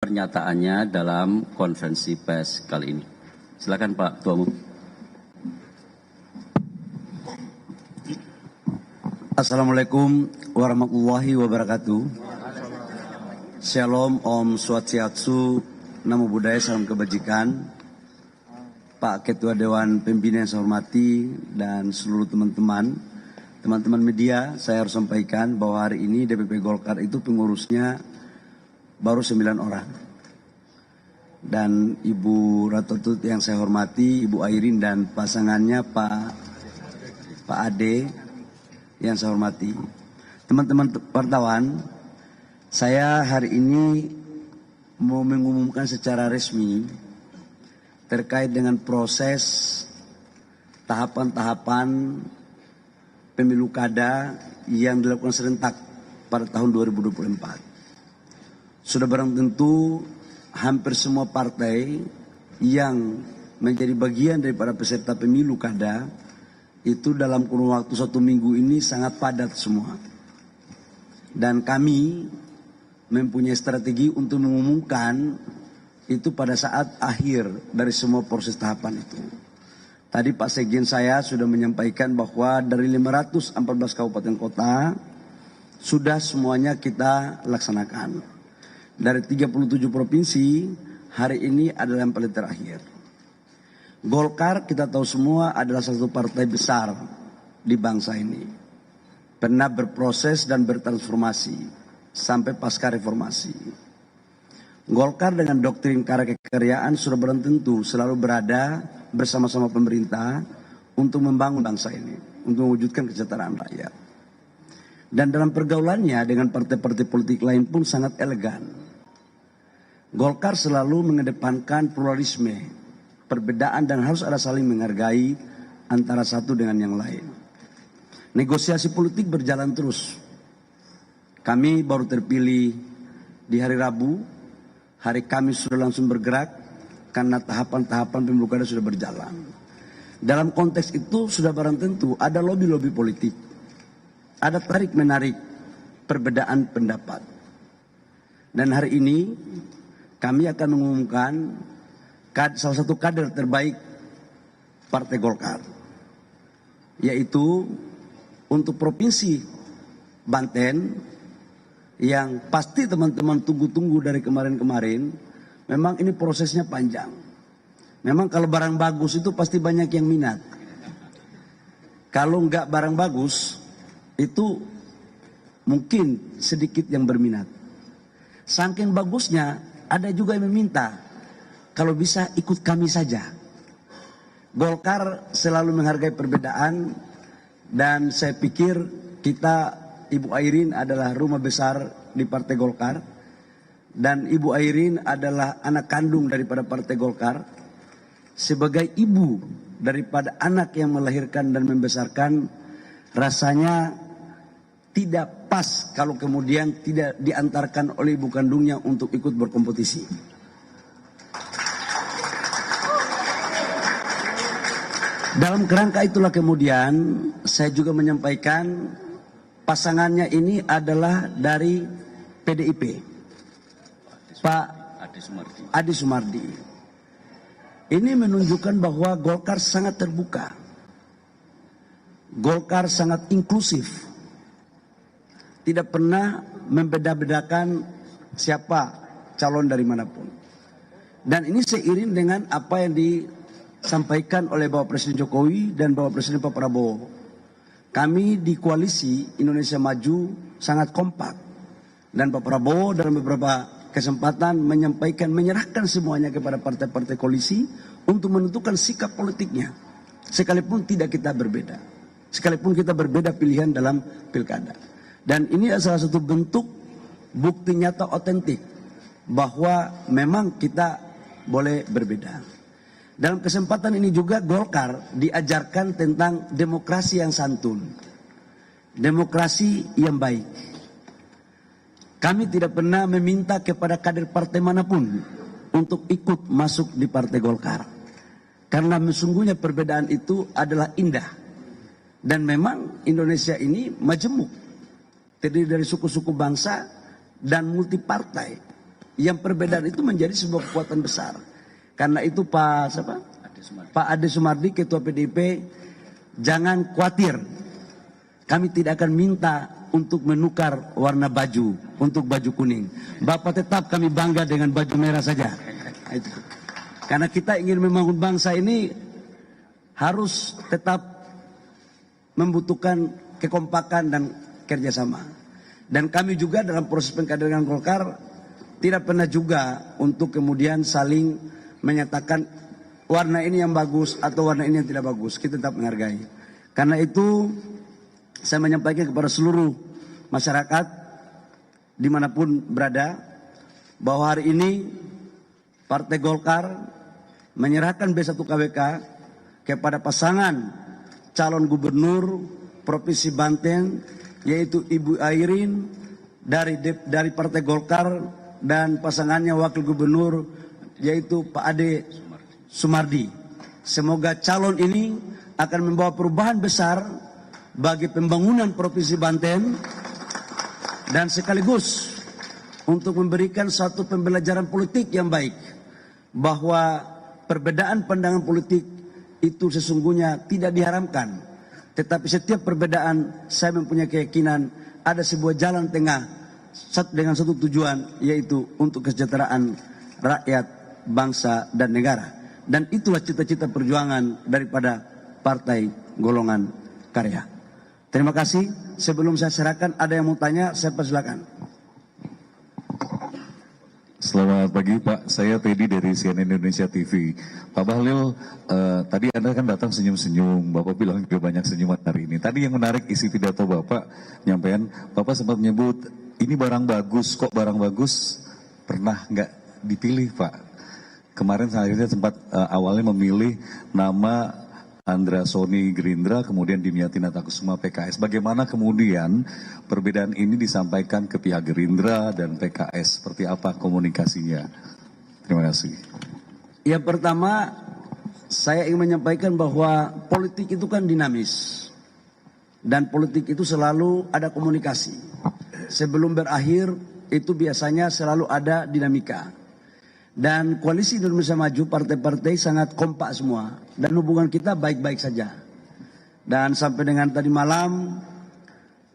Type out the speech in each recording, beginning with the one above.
pernyataannya dalam konferensi pers kali ini. Silakan Pak Ketua Umum. Assalamualaikum warahmatullahi wabarakatuh. Shalom, Om Swastiastu, Namo Buddhaya, salam kebajikan. Pak Ketua Dewan Pembina yang saya hormati dan seluruh teman-teman media, saya harus sampaikan bahwa hari ini DPP Golkar itu pengurusnya baru 9 orang. Dan Ibu Ratu Tut yang saya hormati, Ibu Airin dan pasangannya Pak Ade yang saya hormati. Teman-teman wartawan, saya hari ini mau mengumumkan secara resmi terkait dengan proses tahapan-tahapan pemilu kada yang dilakukan serentak pada tahun 2024. Sudah barang tentu hampir semua partai yang menjadi bagian daripada peserta pemilu kada itu dalam kurun waktu 1 minggu ini sangat padat semua. Dan kami mempunyai strategi untuk mengumumkan itu pada saat akhir dari semua proses tahapan itu. Tadi Pak Sekjen saya sudah menyampaikan bahwa dari 514 kabupaten kota sudah semuanya kita laksanakan. Dari 37 provinsi, hari ini adalah yang paling terakhir. Golkar kita tahu semua adalah satu partai besar di bangsa ini. Pernah berproses dan bertransformasi sampai pasca reformasi. Golkar dengan doktrin karakeryaan sudah barang tentu selalu berada bersama-sama pemerintah untuk membangun bangsa ini, untuk mewujudkan kesejahteraan rakyat. Dan dalam pergaulannya dengan partai-partai politik lain pun sangat elegan. Golkar selalu mengedepankan pluralisme, perbedaan dan harus ada saling menghargai antara satu dengan yang lain. Negosiasi politik berjalan terus. Kami baru terpilih di hari Rabu, hari Kamis sudah langsung bergerak karena tahapan-tahapan pemilu kada sudah berjalan. Dalam konteks itu sudah barang tentu ada lobby-lobby politik, ada tarik-menarik perbedaan pendapat. Dan hari ini kami akan mengumumkan salah satu kader terbaik Partai Golkar, yaitu untuk Provinsi Banten yang pasti teman-teman tunggu-tunggu dari kemarin-kemarin. Memang ini prosesnya panjang. Memang kalau barang bagus itu pasti banyak yang minat. Kalau enggak barang bagus itu mungkin sedikit yang berminat. Saking bagusnya ada juga yang meminta, kalau bisa ikut kami saja. Golkar selalu menghargai perbedaan dan saya pikir kita, Ibu Airin adalah rumah besar di Partai Golkar dan Ibu Airin adalah anak kandung daripada Partai Golkar. Sebagai ibu daripada anak yang melahirkan dan membesarkan, rasanya tidak pas kalau kemudian tidak diantarkan oleh ibu kandungnya untuk ikut berkompetisi. Dalam kerangka itulah kemudian saya juga menyampaikan pasangannya ini adalah dari PDIP, Pak Adi Sumardi. Ini menunjukkan bahwa Golkar sangat terbuka. Golkar sangat inklusif. Tidak pernah membeda-bedakan siapa calon dari manapun. Dan ini seiring dengan apa yang disampaikan oleh Bapak Presiden Jokowi dan Bapak Presiden Pak Prabowo. Kami di koalisi Indonesia Maju sangat kompak. Dan Pak Prabowo dalam beberapa kesempatan menyampaikan, menyerahkan semuanya kepada partai-partai koalisi untuk menentukan sikap politiknya. Sekalipun tidak kita berbeda. Sekalipun kita berbeda pilihan dalam pilkada. Dan ini adalah salah satu bentuk bukti nyata otentik bahwa memang kita boleh berbeda. Dalam kesempatan ini juga Golkar diajarkan tentang demokrasi yang santun, demokrasi yang baik. Kami tidak pernah meminta kepada kader partai manapun untuk ikut masuk di Partai Golkar. Karena sesungguhnya perbedaan itu adalah indah. Dan memang Indonesia ini majemuk, terdiri dari suku-suku bangsa dan multipartai. yang perbedaan itu menjadi sebuah kekuatan besar. Karena itu Pak Ade Sumardi, Ketua PDIP, jangan khawatir. Kami tidak akan minta untuk menukar warna baju untuk baju kuning. Bapak tetap kami bangga dengan baju merah saja. Itu. Karena kita ingin membangun bangsa ini harus tetap membutuhkan kekompakan dan kerjasama. Dan kami juga dalam proses pengkaderan Golkar tidak pernah juga untuk kemudian saling menyatakan warna ini yang bagus atau warna ini yang tidak bagus. Kita tetap menghargai. Karena itu saya menyampaikan kepada seluruh masyarakat dimanapun berada bahwa hari ini Partai Golkar menyerahkan B1 KWK kepada pasangan calon gubernur Provinsi Banten yaitu Ibu Airin dari Partai Golkar dan pasangannya Wakil Gubernur yaitu Pak Ade Sumardi. Semoga calon ini akan membawa perubahan besar bagi pembangunan Provinsi Banten dan sekaligus untuk memberikan suatu pembelajaran politik yang baik bahwa perbedaan pandangan politik itu sesungguhnya tidak diharamkan, tetapi setiap perbedaan saya mempunyai keyakinan ada sebuah jalan tengah dengan satu tujuan, yaitu untuk kesejahteraan rakyat, bangsa dan negara. Dan itulah cita-cita perjuangan daripada Partai Golongan Karya. Terima kasih. Sebelum saya serahkan, ada yang mau tanya, saya persilakan. Selamat pagi Pak, saya Teddy dari CNN Indonesia TV. Pak Bahlil, tadi Anda kan datang senyum-senyum, Bapak bilang juga banyak senyuman hari ini. Tadi yang menarik isi pidato Bapak, nyampaian, Bapak sempat menyebut, ini barang bagus, kok barang bagus pernah nggak dipilih Pak. Kemarin saya sempat awalnya memilih nama Andra Soni Gerindra, kemudian Dimyati Natakusuma PKS. Bagaimana kemudian perbedaan ini disampaikan ke pihak Gerindra dan PKS? Seperti apa komunikasinya? Terima kasih. Yang pertama, saya ingin menyampaikan bahwa politik itu kan dinamis. Dan politik itu selalu ada komunikasi. Sebelum berakhir, itu biasanya selalu ada dinamika. Dan koalisi Indonesia Maju, partai-partai sangat kompak semua. Dan hubungan kita baik-baik saja. Dan sampai dengan tadi malam,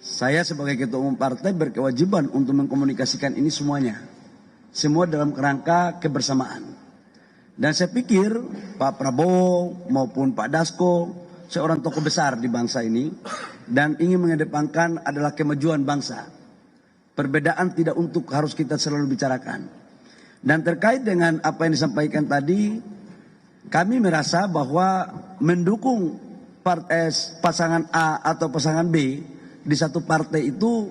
saya sebagai ketua umum partai berkewajiban untuk mengkomunikasikan ini semuanya. Semua dalam kerangka kebersamaan. Dan saya pikir Pak Prabowo maupun Pak Dasko, seorang tokoh besar di bangsa ini. Dan ingin mengedepankan adalah kemajuan bangsa. Perbedaan tidak untuk harus kita selalu bicarakan. Dan terkait dengan apa yang disampaikan tadi, kami merasa bahwa mendukung pasangan A atau pasangan B di satu partai itu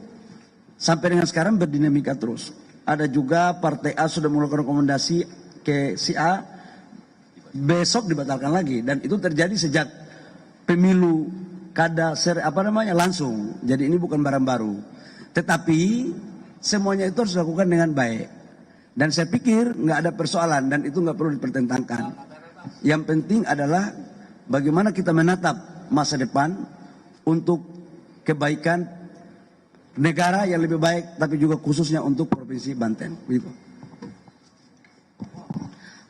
sampai dengan sekarang berdinamika terus. Ada juga partai A sudah melakukan rekomendasi ke si A, besok dibatalkan lagi. Dan itu terjadi sejak pemilu langsung. Jadi ini bukan barang baru. Tetapi semuanya itu harus dilakukan dengan baik. Dan saya pikir nggak ada persoalan dan itu nggak perlu dipertentangkan. Yang penting adalah bagaimana kita menatap masa depan untuk kebaikan negara yang lebih baik, tapi juga khususnya untuk Provinsi Banten. Begitu.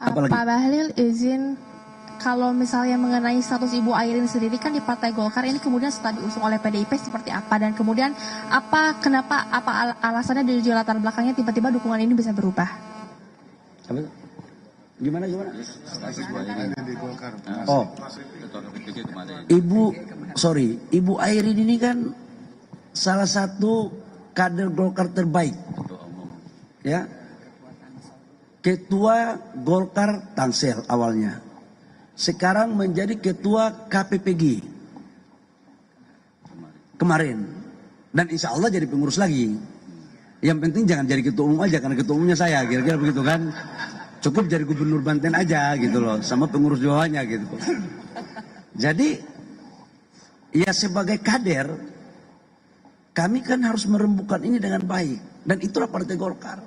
Pak Bahlil, izin kalau misalnya mengenai status Ibu Airin sendiri kan di Partai Golkar ini kemudian setelah diusung oleh PDIP seperti apa dan kemudian apa alasannya dari latar belakangnya tiba-tiba dukungan ini bisa berubah? Gimana? Oh, Ibu Airin ini kan salah satu kader Golkar terbaik, ya, Ketua Golkar Tangsel awalnya. Sekarang menjadi ketua KPPG kemarin. Dan insya Allah jadi pengurus lagi. Yang penting jangan jadi ketua umum aja, karena ketua umumnya saya, kira-kira begitu kan. Cukup jadi gubernur Banten aja gitu loh, sama pengurus bawahnya gitu. Jadi ya sebagai kader, kami kan harus merembukan ini dengan baik. Dan itulah Partai Golkar.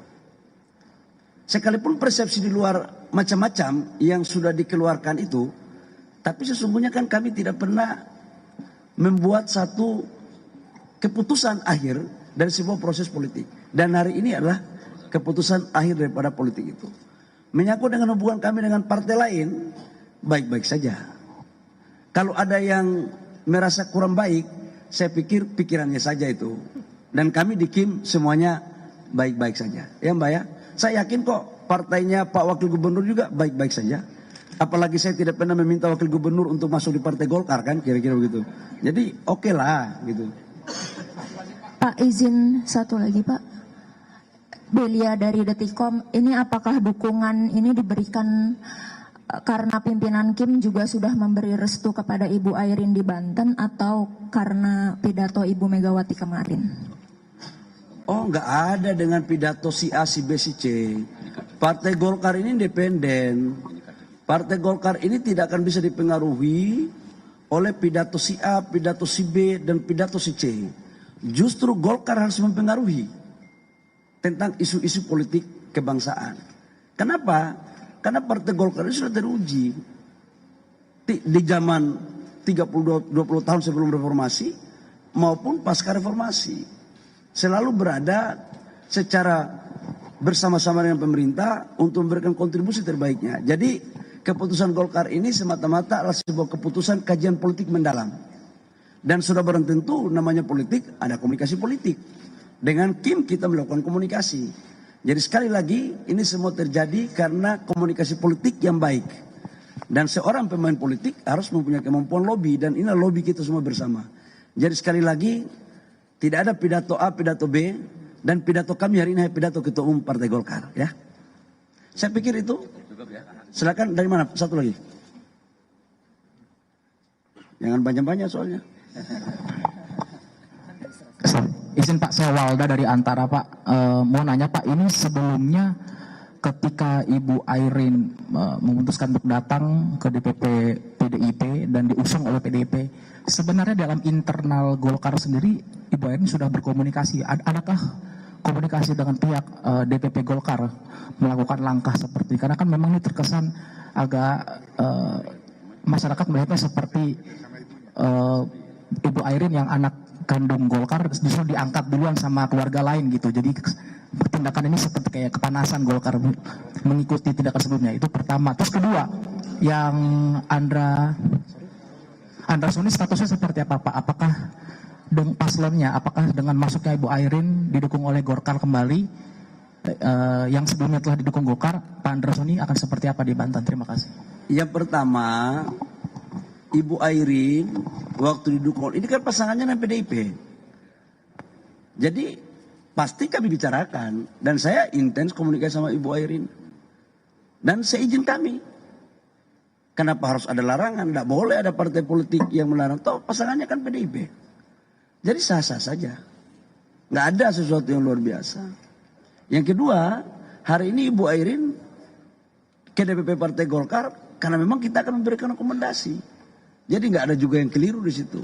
Sekalipun persepsi di luar macam-macam yang sudah dikeluarkan itu, tapi sesungguhnya kan kami tidak pernah membuat satu keputusan akhir dari sebuah proses politik. Dan hari ini adalah keputusan akhir daripada politik itu. Menyangkut dengan hubungan kami dengan partai lain, baik-baik saja. Kalau ada yang merasa kurang baik, saya pikir pikirannya saja itu. Dan kami di KIM semuanya baik-baik saja. Ya Mbak ya, saya yakin kok partainya Pak Wakil Gubernur juga baik-baik saja. Apalagi saya tidak pernah meminta Wakil Gubernur untuk masuk di Partai Golkar kan, kira-kira begitu. Jadi oke lah gitu. Pak, izin satu lagi Pak. Belia dari Detikcom, ini apakah dukungan ini diberikan karena pimpinan KIM juga sudah memberi restu kepada Ibu Airin di Banten atau karena pidato Ibu Megawati kemarin? Oh, nggak ada dengan pidato si A, si B, si C. Partai Golkar ini independen. Partai Golkar ini tidak akan bisa dipengaruhi oleh pidato si A, pidato si B, dan pidato si C. Justru Golkar harus mempengaruhi tentang isu-isu politik kebangsaan. Kenapa? Karena Partai Golkar ini sudah teruji. Di zaman 20 tahun sebelum reformasi maupun pasca reformasi. Selalu berada secara bersama-sama dengan pemerintah untuk memberikan kontribusi terbaiknya. Jadi keputusan Golkar ini semata-mata adalah sebuah keputusan kajian politik mendalam. Dan sudah barang tentu namanya politik, ada komunikasi politik. Dengan KIM kita melakukan komunikasi. Jadi sekali lagi ini semua terjadi karena komunikasi politik yang baik. Dan seorang pemain politik harus mempunyai kemampuan lobby dan inilah lobby kita semua bersama. Jadi sekali lagi tidak ada pidato A, pidato B dan pidato kami hari ini pidato Ketua Umum Partai Golkar ya. Saya pikir itu. Silakan dari mana? Satu lagi. Jangan banyak-banyak soalnya. Izin Pak, saya Walda dari Antara Pak. Mau nanya Pak, ini sebelumnya ketika Ibu Airin memutuskan untuk datang ke DPP PDIP dan diusung oleh PDIP, sebenarnya dalam internal Golkar sendiri Ibu Airin sudah berkomunikasi. Adakah komunikasi dengan pihak DPP Golkar melakukan langkah seperti, karena kan memang ini terkesan agak masyarakat melihatnya seperti Ibu Airin yang anak kandung Golkar justru diangkat duluan sama keluarga lain gitu. Jadi tindakan ini seperti kayak kepanasan Golkar mengikuti tindakan sebelumnya. Itu pertama. Terus kedua, yang Andra Soni statusnya seperti apa Pak? Apakah paslonnya, apakah dengan masuknya Ibu Airin didukung oleh Golkar kembali, yang sebelumnya telah didukung Golkar, Pak Andra Soni akan seperti apa di Banten? Terima kasih. Yang pertama, Ibu Airin waktu didukung, ini kan pasangannya dengan PDIP. Jadi pasti kami bicarakan dan saya intens komunikasi sama Ibu Airin. Dan seizin kami. Kenapa harus ada larangan? Tidak boleh ada partai politik yang melarang. Toh pasangannya kan PDIP. Jadi sah-sah saja. Nggak ada sesuatu yang luar biasa. Yang kedua, hari ini Ibu Airin ke DPP Partai Golkar karena memang kita akan memberikan rekomendasi. Jadi nggak ada juga yang keliru di situ.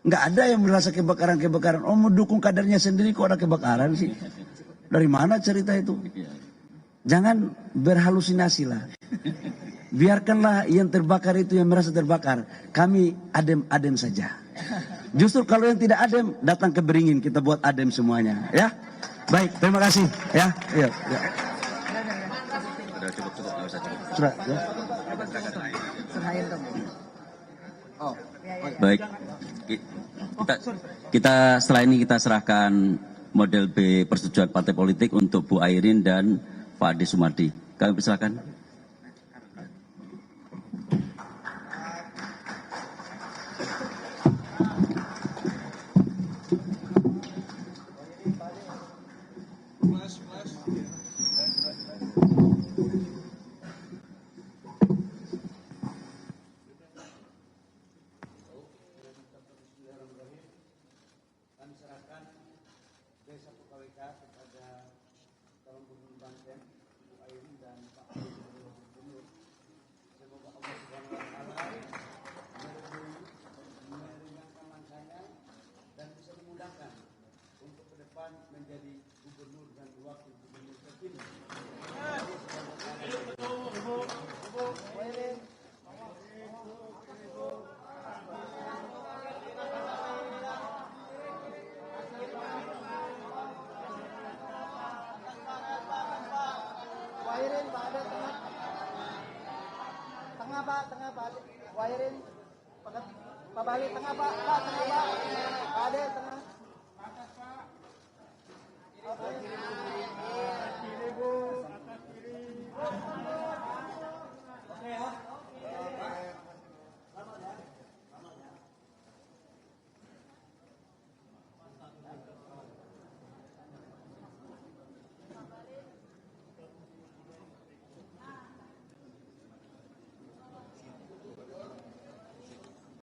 Nggak ada yang merasa kebakaran-kebakaran. Oh, mendukung kadernya sendiri kok ada kebakaran sih? Dari mana cerita itu? Jangan berhalusinasi lah. Biarkanlah yang terbakar itu yang merasa terbakar. Kami adem-adem saja. Justru kalau yang tidak adem datang ke Beringin, kita buat adem semuanya. Ya, baik. Terima kasih. Ya, iya. Ya. Sudah. Ya. Baik, kita setelah ini kita serahkan model B persetujuan partai politik untuk Bu Airin dan Pak Ade Sumardi. Kami persilakan. Desa Pekaweka kepada calon gubernur Banten, Bu Airin dan Pak tengah. Tengah Pak, Bu Airin. Pak Bahlil tengah Pak, tengah Pak. Pak Ade.